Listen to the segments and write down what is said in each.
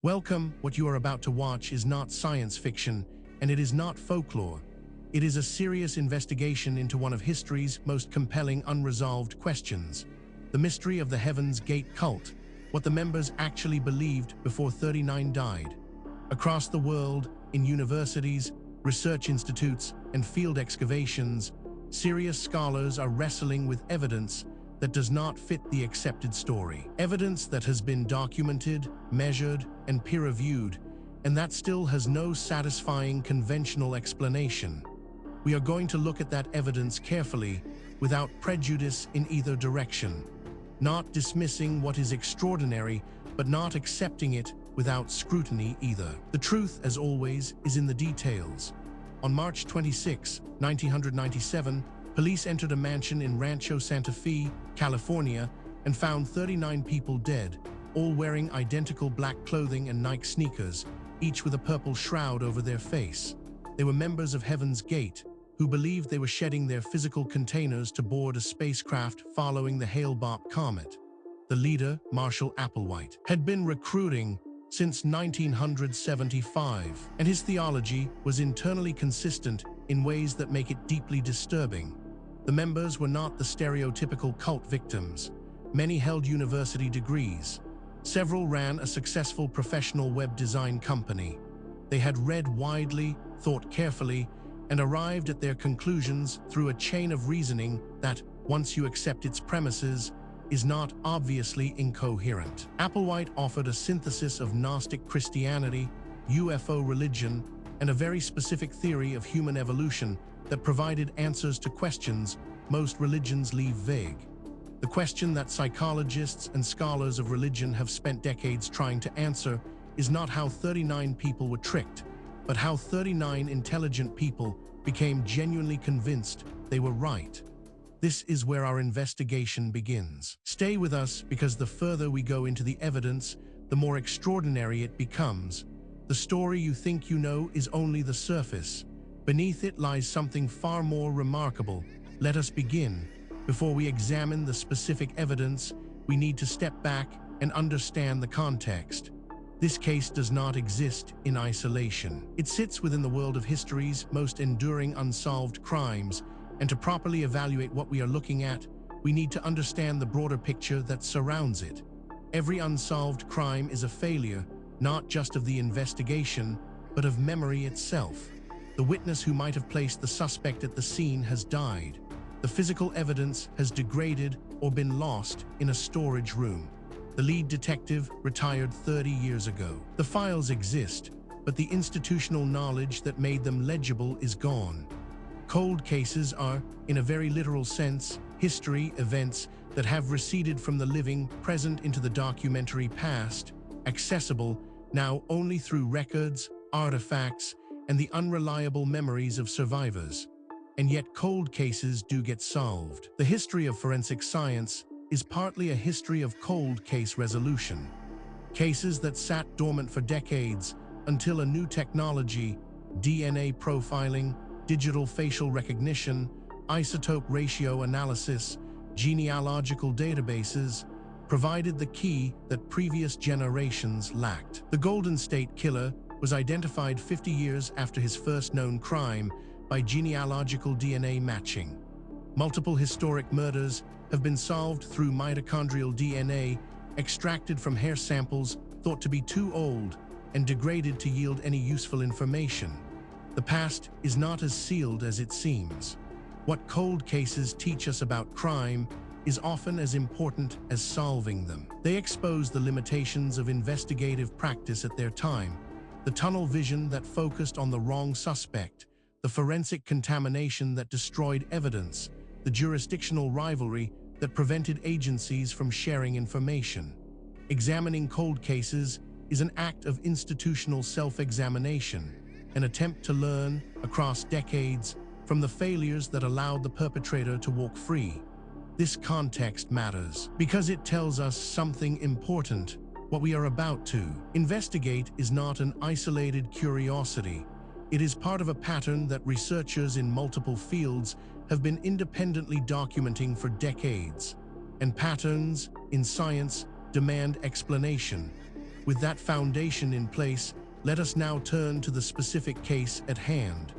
Welcome. What you are about to watch is not science fiction, and it is not folklore. It is a serious investigation into one of history's most compelling unresolved questions: the mystery of the Heaven's Gate cult, what the members actually believed before 39 died. Across the world, in universities, research institutes, and field excavations, serious scholars are wrestling with evidence that does not fit the accepted story. Evidence that has been documented, measured, and peer-reviewed, and that still has no satisfying conventional explanation. We are going to look at that evidence carefully, without prejudice in either direction. Not dismissing what is extraordinary, but not accepting it without scrutiny either. The truth, as always, is in the details. On March 26, 1997, police entered a mansion in Rancho Santa Fe, California, and found 39 people dead, all wearing identical black clothing and Nike sneakers, each with a purple shroud over their face. They were members of Heaven's Gate, who believed they were shedding their physical containers to board a spacecraft following the Hale-Bopp comet. The leader, Marshal Applewhite, had been recruiting since 1975, and his theology was internally consistent in ways that make it deeply disturbing. The members were not the stereotypical cult victims. Many held university degrees. Several ran a successful professional web design company. They had read widely, thought carefully, and arrived at their conclusions through a chain of reasoning that, once you accept its premises, is not obviously incoherent. Applewhite offered a synthesis of Gnostic Christianity, UFO religion, and a very specific theory of human evolution that provided answers to questions most religions leave vague. The question that psychologists and scholars of religion have spent decades trying to answer is not how 39 people were tricked, but how 39 intelligent people became genuinely convinced they were right. This is where our investigation begins. Stay with us, because the further we go into the evidence, the more extraordinary it becomes. The story you think you know is only the surface. Beneath it lies something far more remarkable. Let us begin. Before we examine the specific evidence, we need to step back and understand the context. This case does not exist in isolation. It sits within the world of history's most enduring unsolved crimes, and to properly evaluate what we are looking at, we need to understand the broader picture that surrounds it. Every unsolved crime is a failure, not just of the investigation, but of memory itself. The witness who might have placed the suspect at the scene has died. The physical evidence has degraded or been lost in a storage room. The lead detective retired 30 years ago. The files exist, but the institutional knowledge that made them legible is gone. Cold cases are, in a very literal sense, history events that have receded from the living present into the documentary past, accessible now only through records, artifacts, and the unreliable memories of survivors. And yet cold cases do get solved. The history of forensic science is partly a history of cold case resolution. Cases that sat dormant for decades until a new technology, DNA profiling, digital facial recognition, isotope ratio analysis, genealogical databases, provided the key that previous generations lacked. The Golden State Killer was identified 50 years after his first known crime by genealogical DNA matching. Multiple historic murders have been solved through mitochondrial DNA extracted from hair samples thought to be too old and degraded to yield any useful information. The past is not as sealed as it seems. What cold cases teach us about crime is often as important as solving them. They expose the limitations of investigative practice at their time, the tunnel vision that focused on the wrong suspect, the forensic contamination that destroyed evidence, the jurisdictional rivalry that prevented agencies from sharing information. Examining cold cases is an act of institutional self-examination, an attempt to learn, across decades, from the failures that allowed the perpetrator to walk free. This context matters because it tells us something important. What we are about to investigate is not an isolated curiosity. It is part of a pattern that researchers in multiple fields have been independently documenting for decades. And patterns, in science, demand explanation. With that foundation in place, let us now turn to the specific case at hand.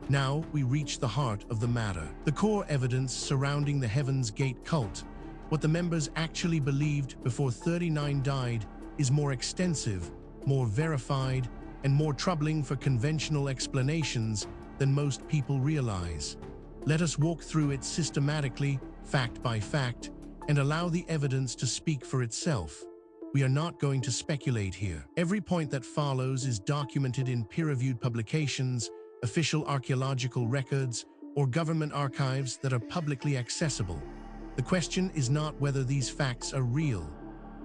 Now we reach the heart of the matter. The core evidence surrounding the Heaven's Gate cult, what the members actually believed before 39 died, is more extensive, more verified, and more troubling for conventional explanations than most people realize. Let us walk through it systematically, fact by fact, and allow the evidence to speak for itself. We are not going to speculate here. Every point that follows is documented in peer-reviewed publications, official archaeological records, or government archives that are publicly accessible. The question is not whether these facts are real.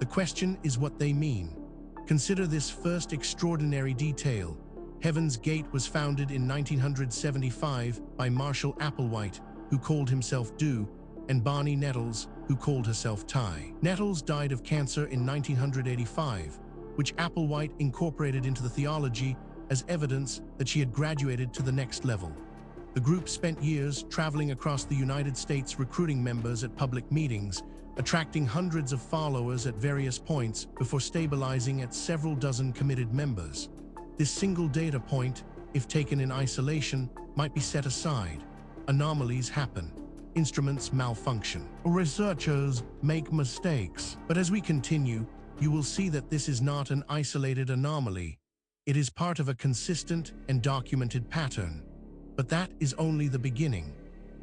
The question is what they mean. Consider this first extraordinary detail. Heaven's Gate was founded in 1975 by Marshall Applewhite, who called himself Dew, and Barney Nettles, who called herself Ty. Nettles died of cancer in 1985, which Applewhite incorporated into the theology as evidence that she had graduated to the next level. The group spent years traveling across the United States recruiting members at public meetings, attracting hundreds of followers at various points before stabilizing at several dozen committed members. This single data point, if taken in isolation, might be set aside. Anomalies happen. Instruments malfunction. Researchers make mistakes. But as we continue, you will see that this is not an isolated anomaly. It is part of a consistent and documented pattern. But that is only the beginning.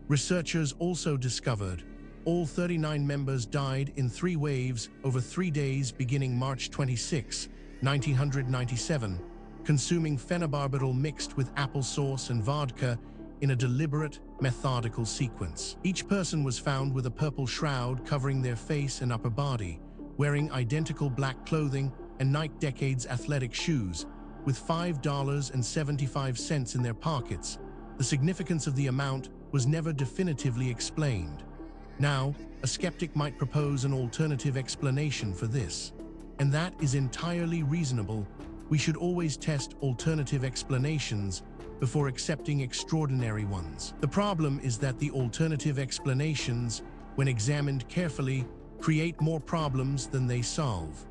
Researchers also discovered all 39 members died in 3 waves over 3 days beginning March 26, 1997, consuming phenobarbital mixed with applesauce and vodka in a deliberate, methodical sequence. Each person was found with a purple shroud covering their face and upper body, wearing identical black clothing and Nike Decades athletic shoes, with $5.75 in their pockets. The significance of the amount was never definitively explained. Now, a skeptic might propose an alternative explanation for this, and that is entirely reasonable. We should always test alternative explanations before accepting extraordinary ones. The problem is that the alternative explanations, when examined carefully, create more problems than they solve.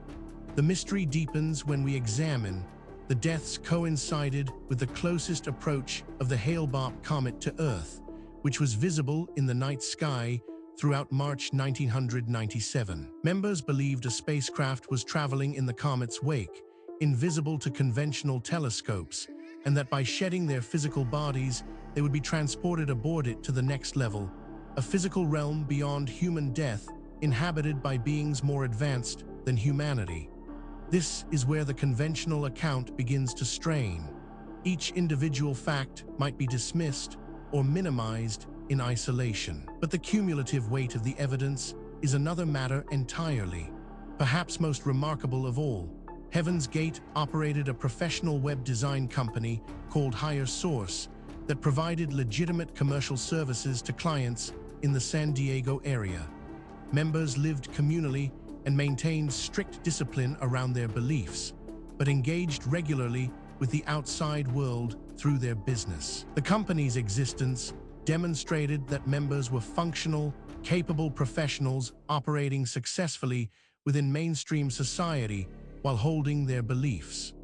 The mystery deepens when we examine. The deaths coincided with the closest approach of the Hale-Bopp comet to Earth, which was visible in the night sky throughout March 1997. Members believed a spacecraft was traveling in the comet's wake, invisible to conventional telescopes, and that by shedding their physical bodies, they would be transported aboard it to the next level, a physical realm beyond human death, inhabited by beings more advanced than humanity. This is where the conventional account begins to strain. Each individual fact might be dismissed or minimized in isolation. But the cumulative weight of the evidence is another matter entirely. Perhaps most remarkable of all, Heaven's Gate operated a professional web design company called Higher Source that provided legitimate commercial services to clients in the San Diego area. Members lived communally and maintained strict discipline around their beliefs, but engaged regularly with the outside world through their business. The company's existence demonstrated that members were functional, capable professionals operating successfully within mainstream society while holding their beliefs.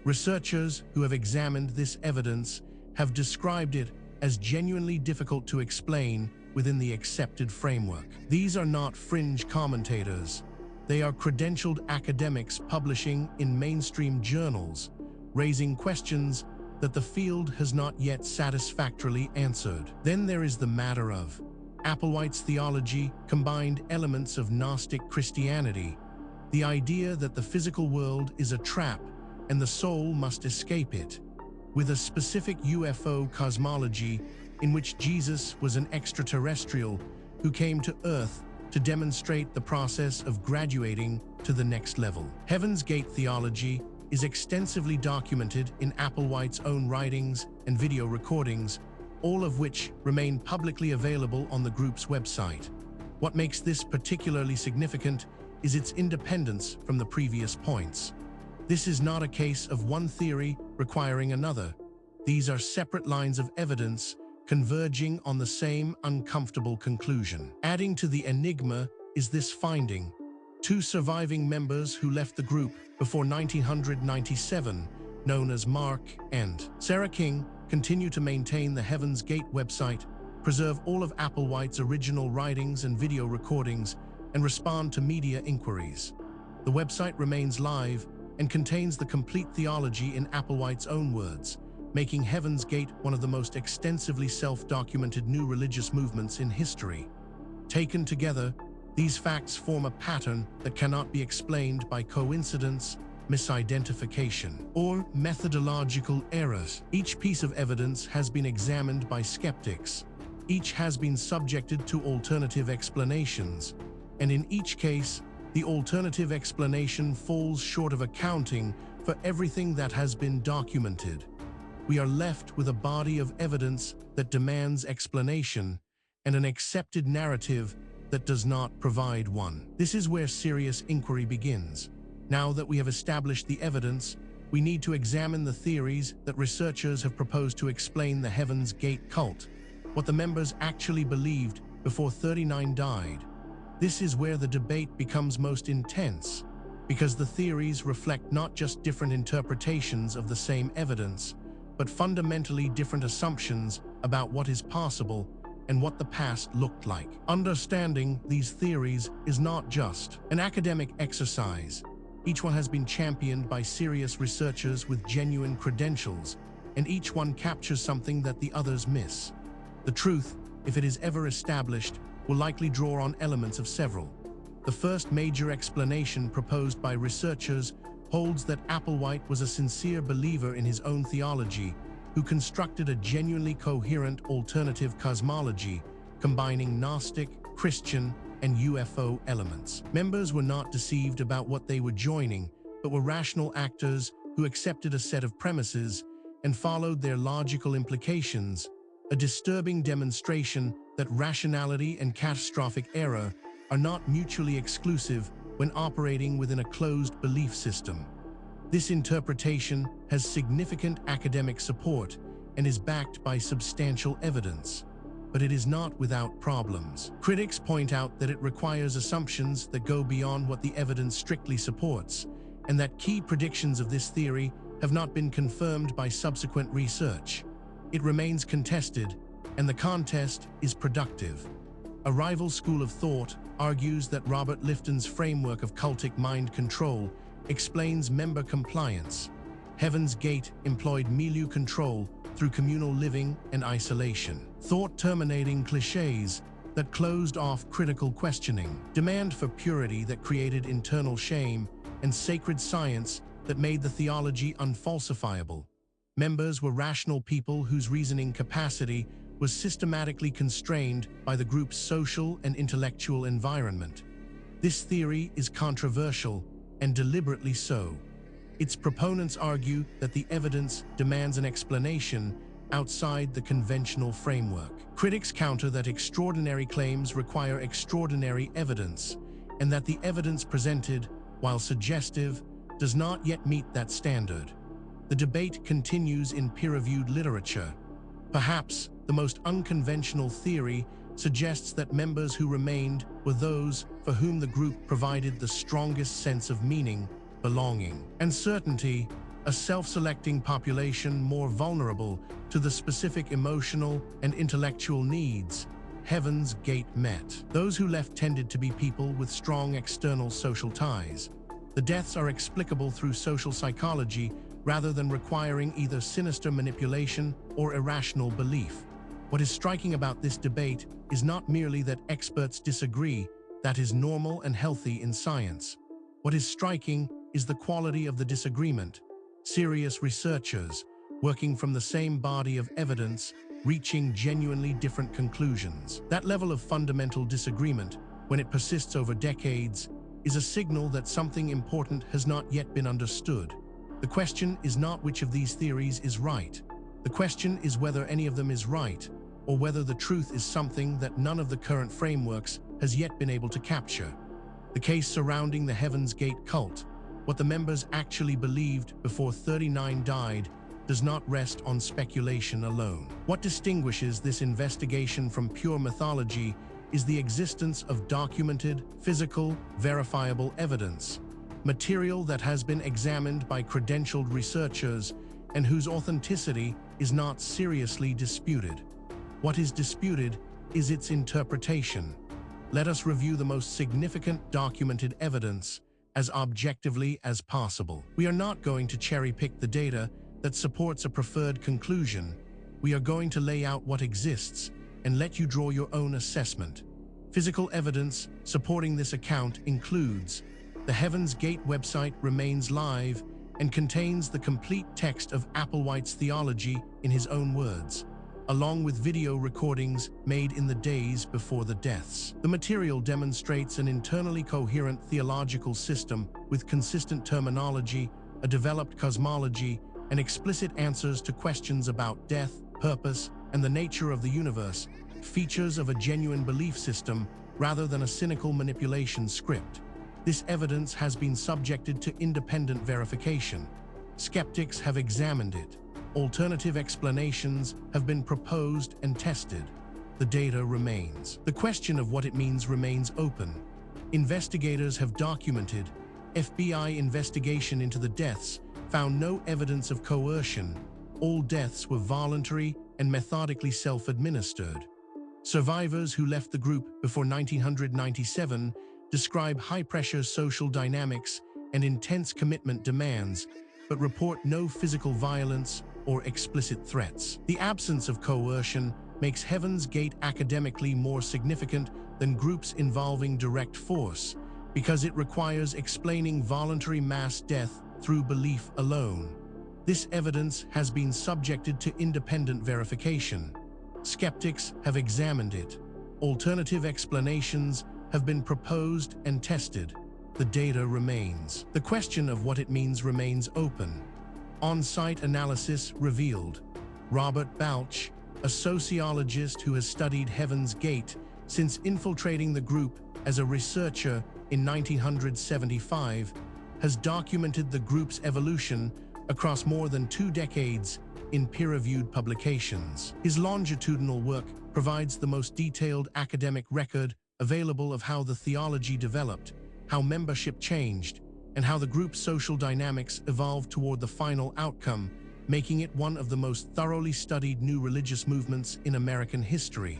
Researchers who have examined this evidence have described it as genuinely difficult to explain within the accepted framework. These are not fringe commentators. They are credentialed academics publishing in mainstream journals, raising questions that the field has not yet satisfactorily answered. Then there is the matter of Applewhite's theology combined elements of Gnostic Christianity, the idea that the physical world is a trap and the soul must escape it, with a specific UFO cosmology in which Jesus was an extraterrestrial who came to Earth to demonstrate the process of graduating to the next level. Heaven's Gate theology is extensively documented in Applewhite's own writings and video recordings, all of which remain publicly available on the group's website. What makes this particularly significant is its independence from the previous points. This is not a case of one theory requiring another. These are separate lines of evidence converging on the same uncomfortable conclusion. Adding to the enigma is this finding: Two surviving members who left the group before 1997, known as Mark and Sarah King, continue to maintain the Heaven's Gate website, preserve all of Applewhite's original writings and video recordings, and respond to media inquiries. The website remains live and contains the complete theology in Applewhite's own words, making Heaven's Gate one of the most extensively self-documented new religious movements in history. Taken together, these facts form a pattern that cannot be explained by coincidence, misidentification, or methodological errors. Each piece of evidence has been examined by skeptics. Each has been subjected to alternative explanations, and in each case, the alternative explanation falls short of accounting for everything that has been documented. We are left with a body of evidence that demands explanation and an accepted narrative that does not provide one. This is where serious inquiry begins. Now that we have established the evidence, we need to examine the theories that researchers have proposed to explain the Heaven's Gate cult, what the members actually believed before 39 died. This is where the debate becomes most intense, because the theories reflect not just different interpretations of the same evidence, but fundamentally different assumptions about what is possible and what the past looked like. Understanding these theories is not just an academic exercise. Each one has been championed by serious researchers with genuine credentials, and each one captures something that the others miss. The truth, if it is ever established, will likely draw on elements of several. The first major explanation proposed by researchers holds that Applewhite was a sincere believer in his own theology, who constructed a genuinely coherent alternative cosmology, combining Gnostic, Christian, and UFO elements. Members were not deceived about what they were joining, but were rational actors who accepted a set of premises and followed their logical implications, a disturbing demonstration that rationality and catastrophic error are not mutually exclusive when operating within a closed belief system. This interpretation has significant academic support and is backed by substantial evidence, but it is not without problems. Critics point out that it requires assumptions that go beyond what the evidence strictly supports, and that key predictions of this theory have not been confirmed by subsequent research. It remains contested, and the contest is productive. A rival school of thought argues that Robert Lifton's framework of cultic mind control explains member compliance. Heaven's Gate employed milieu control through communal living and isolation. Thought-terminating cliches that closed off critical questioning. Demand for purity that created internal shame, and sacred science that made the theology unfalsifiable. Members were rational people whose reasoning capacity was systematically constrained by the group's social and intellectual environment. This theory is controversial, and deliberately so. Its proponents argue that the evidence demands an explanation outside the conventional framework. Critics counter that extraordinary claims require extraordinary evidence, and that the evidence presented, while suggestive, does not yet meet that standard. The debate continues in peer-reviewed literature. Perhaps the most unconventional theory suggests that members who remained were those for whom the group provided the strongest sense of meaning, belonging, and certainty, a self-selecting population more vulnerable to the specific emotional and intellectual needs Heaven's Gate met. Those who left tended to be people with strong external social ties. The deaths are explicable through social psychology rather than requiring either sinister manipulation or irrational belief. What is striking about this debate is not merely that experts disagree, that is normal and healthy in science. What is striking is the quality of the disagreement. Serious researchers, working from the same body of evidence, reaching genuinely different conclusions. That level of fundamental disagreement, when it persists over decades, is a signal that something important has not yet been understood. The question is not which of these theories is right. The question is whether any of them is right, or whether the truth is something that none of the current frameworks has yet been able to capture. The case surrounding the Heaven's Gate cult, what the members actually believed before 39 died, does not rest on speculation alone. What distinguishes this investigation from pure mythology is the existence of documented, physical, verifiable evidence, material that has been examined by credentialed researchers and whose authenticity is not seriously disputed. What is disputed is its interpretation. Let us review the most significant documented evidence as objectively as possible. We are not going to cherry-pick the data that supports a preferred conclusion. We are going to lay out what exists and let you draw your own assessment. Physical evidence supporting this account includes: the Heaven's Gate website remains live and contains the complete text of Applewhite's theology in his own words, along with video recordings made in the days before the deaths. The material demonstrates an internally coherent theological system with consistent terminology, a developed cosmology, and explicit answers to questions about death, purpose, and the nature of the universe, features of a genuine belief system rather than a cynical manipulation script. This evidence has been subjected to independent verification. Skeptics have examined it. Alternative explanations have been proposed and tested. The data remains. The question of what it means remains open. Investigators have documented. FBI investigation into the deaths found no evidence of coercion. All deaths were voluntary and methodically self-administered. Survivors who left the group before 1997 describe high-pressure social dynamics and intense commitment demands, but report no physical violence or explicit threats. The absence of coercion makes Heaven's Gate academically more significant than groups involving direct force, because it requires explaining voluntary mass death through belief alone. This evidence has been subjected to independent verification. Skeptics have examined it. Alternative explanations have been proposed and tested. The data remains. The question of what it means remains open. On-site analysis revealed. Robert Balch, a sociologist who has studied Heaven's Gate since infiltrating the group as a researcher in 1975, has documented the group's evolution across more than 2 decades in peer-reviewed publications. His longitudinal work provides the most detailed academic record available of how the theology developed, how membership changed, and how the group's social dynamics evolved toward the final outcome, making it one of the most thoroughly studied new religious movements in American history.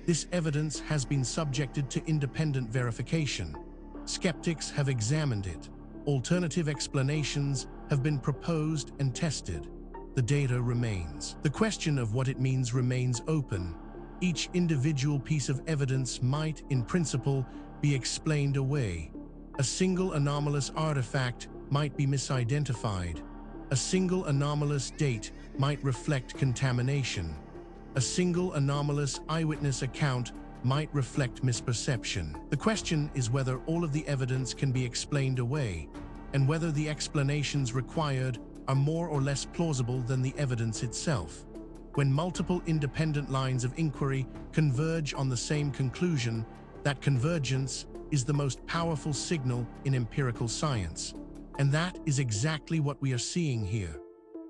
This evidence has been subjected to independent verification. Skeptics have examined it. Alternative explanations have been proposed and tested. The data remains. The question of what it means remains open. Each individual piece of evidence might, in principle, be explained away. A single anomalous artifact might be misidentified. A single anomalous date might reflect contamination. A single anomalous eyewitness account might reflect misperception. The question is whether all of the evidence can be explained away, and whether the explanations required are more or less plausible than the evidence itself. When multiple independent lines of inquiry converge on the same conclusion, that convergence is the most powerful signal in empirical science. And that is exactly what we are seeing here.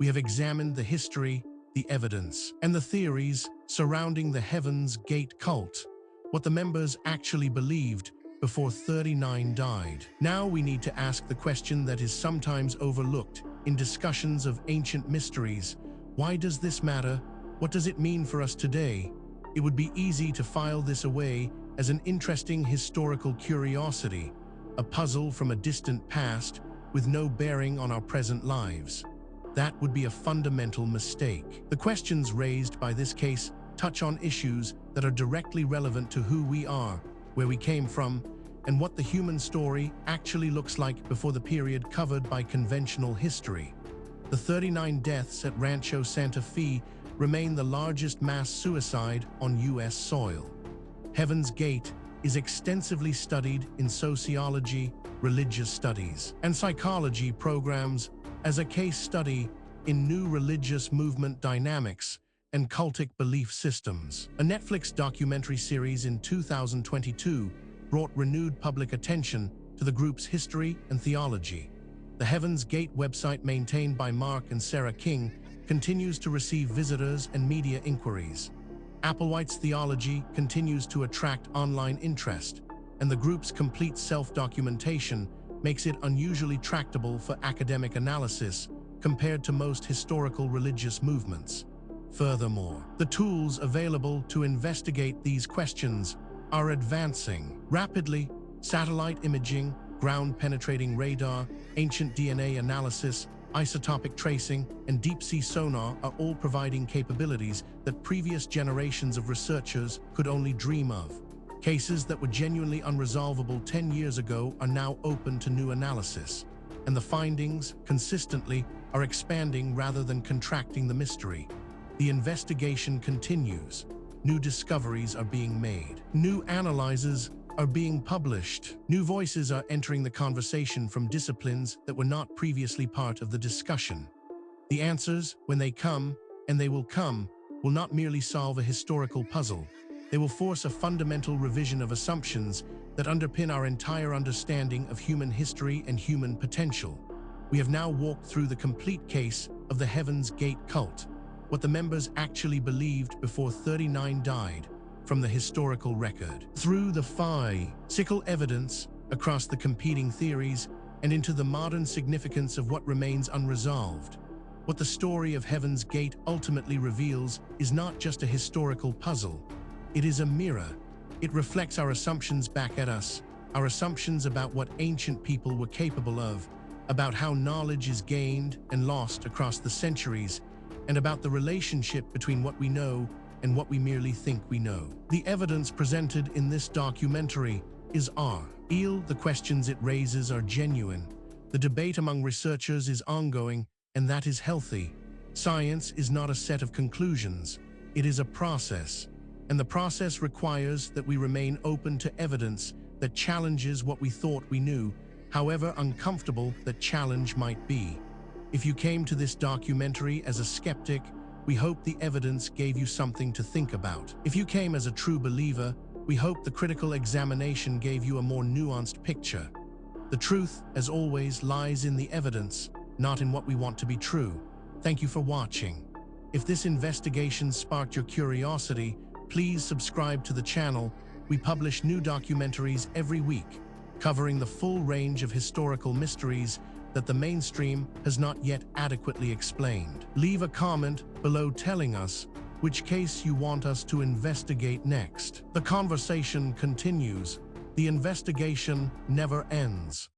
We have examined the history, the evidence, and the theories surrounding the Heaven's Gate cult, what the members actually believed before 39 died. Now we need to ask the question that is sometimes overlooked in discussions of ancient mysteries. Why does this matter? What does it mean for us today? It would be easy to file this away as an interesting historical curiosity, a puzzle from a distant past with no bearing on our present lives. That would be a fundamental mistake. The questions raised by this case touch on issues that are directly relevant to who we are, where we came from, and what the human story actually looks like before the period covered by conventional history. The 39 deaths at Rancho Santa Fe remain the largest mass suicide on U.S. soil. Heaven's Gate is extensively studied in sociology, religious studies, and psychology programs as a case study in new religious movement dynamics and cultic belief systems. A Netflix documentary series in 2022 brought renewed public attention to the group's history and theology. The Heaven's Gate website, maintained by Mark and Sarah King, continues to receive visitors and media inquiries. Applewhite's theology continues to attract online interest, and the group's complete self-documentation makes it unusually tractable for academic analysis compared to most historical religious movements. Furthermore, the tools available to investigate these questions are advancing rapidly. Satellite imaging, ground-penetrating radar, ancient DNA analysis, isotopic tracing, and deep-sea sonar are all providing capabilities that previous generations of researchers could only dream of. Cases that were genuinely unresolvable 10 years ago are now open to new analysis, and the findings, consistently, are expanding rather than contracting the mystery. The investigation continues. New discoveries are being made. New analyses are being published. New voices are entering the conversation from disciplines that were not previously part of the discussion. The answers, when they come, and they will not merely solve a historical puzzle. They will force a fundamental revision of assumptions that underpin our entire understanding of human history and human potential. We have now walked through the complete case of the Heaven's Gate cult, what the members actually believed before 39 died, from the historical record, through the physical evidence across the competing theories, and into the modern significance of what remains unresolved. What the story of Heaven's Gate ultimately reveals is not just a historical puzzle. It is a mirror. It reflects our assumptions back at us, our assumptions about what ancient people were capable of, about how knowledge is gained and lost across the centuries, and about the relationship between what we know and what we merely think we know. The evidence presented in this documentary is real. The questions it raises are genuine. The debate among researchers is ongoing, and that is healthy. Science is not a set of conclusions. It is a process. And the process requires that we remain open to evidence that challenges what we thought we knew, however uncomfortable that challenge might be. If you came to this documentary as a skeptic, we hope the evidence gave you something to think about. If you came as a true believer, we hope the critical examination gave you a more nuanced picture. The truth, as always, lies in the evidence, not in what we want to be true. Thank you for watching. If this investigation sparked your curiosity, please subscribe to the channel. We publish new documentaries every week, covering the full range of historical mysteries that the mainstream has not yet adequately explained. Leave a comment below telling us which case you want us to investigate next. The conversation continues. The investigation never ends.